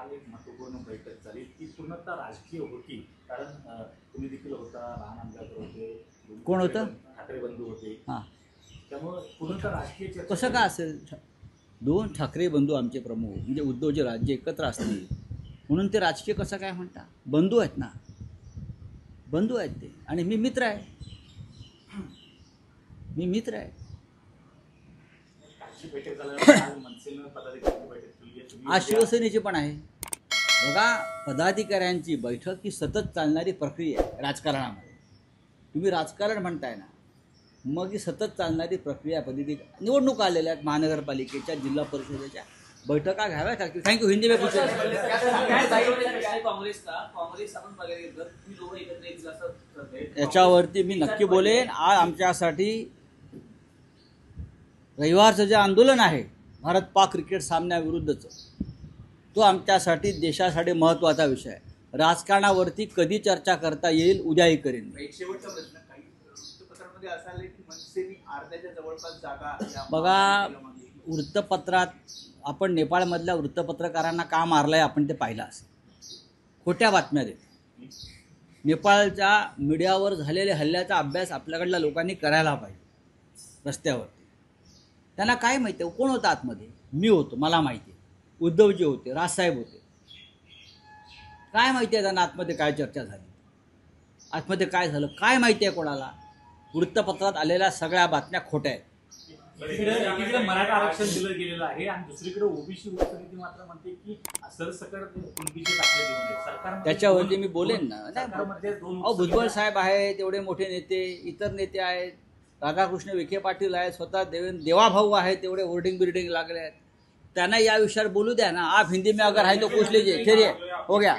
काल एक महत्वपूर्ण बैठक झाली ती पूर्णतः राजकीय होती, कारण तुम्ही देखील होता, लहान आमदार होते, कोण होतं? ठाकरे बंधू होते. हां, त्यामुळे पूर्णतः राजकीय चर्चा. कसं काय असेल? दोन ठाकरे बंधू आमचे प्रमुख म्हणजे उद्धवचे राज्य एकत्र असतील म्हणून ते राजकीय कसं काय म्हणता? बंधू आहेत ना, बंधू आहेत ते. आणि मी मित्र आहे, मी मित्र आहे. कालची बैठक झाल्यानंतर मनसेनं पदाधिकाऱ्यांची बैठक केली आहे. आज शिवसेनेची पण आहे. बघा, पदाधिकाऱ्यांची बैठक ही सतत चालणारी प्रक्रिया आहे राजकारणामध्ये. तुम्ही राजकारण म्हणताय ना, मग ही सतत चालणारी प्रक्रिया. निवडणूक आलेल्या आहेत, महानगरपालिकेच्या, जिल्हा परिषदेच्या, बैठका घ्याव्या लागतील. थँक्यू. हिंदी में पूछे. याच्यावरती मी नक्की बोलेन. आज आमच्यासाठी रविवारचं जे आंदोलन आहे भारत पाक क्रिकेट सामन्याविरुद्धचं, तो आमच्यासाठी देशासाठी महत्त्वाचा विषय आहे. राजकारणावरती कधी चर्चा करता येईल उद्याही करेन. एक शेवटचा प्रश्न, काही वृत्तपत्रांमध्ये असं आलंय की मनसेने अर्ध्याच्या जवळपास जागा बघा, वृत्तपत्रात आपण नेपाळमधल्या वृत्तपत्रकारांना का मारलंय आपण ते पाहिलं असेल. खोट्या बातम्या देत. नेपाळच्या मीडियावर झालेल्या हल्ल्याचा अभ्यास आपल्याकडल्या लोकांनी करायला पाहिजे. रस्त्यावरती त्यांना काय माहिती आहे? कोण होतं आतमध्ये? मी होतो, मला माहिती आहे. उद्धवजी होते, राजसाहेब होते. काय माहिती आहे त्यांना आतमध्ये काय चर्चा झाली, आतमध्ये काय झालं, काय माहिती आहे कोणाला? वृत्तपत्रात आलेल्या सगळ्या बातम्या खोट्या आहेत. एकीकडे मराठा आरक्षण दिलं गेलेलं आहे आणि दुसरीकडे ओबीसी उपसमिती मात्र म्हणते की सरसकट कुणबीचे दाखले देऊ नये. सरकार त्याच्यावरती मी बोलेन ना. अहो, भुजबळ साहेब आहेत, एवढे मोठे नेते, इतर नेते आहेत, राधाकृष्ण विखे पाटील आहेत, स्वतः देवाभाऊ आहेत, तेवढे होर्डिंग बिल्डिंग लागले आहेत. त्यांना या विषयावर बोलू द्या ना. आप हिंदी में अगर है तो पूछ लीजिए. चलिए, हो गया.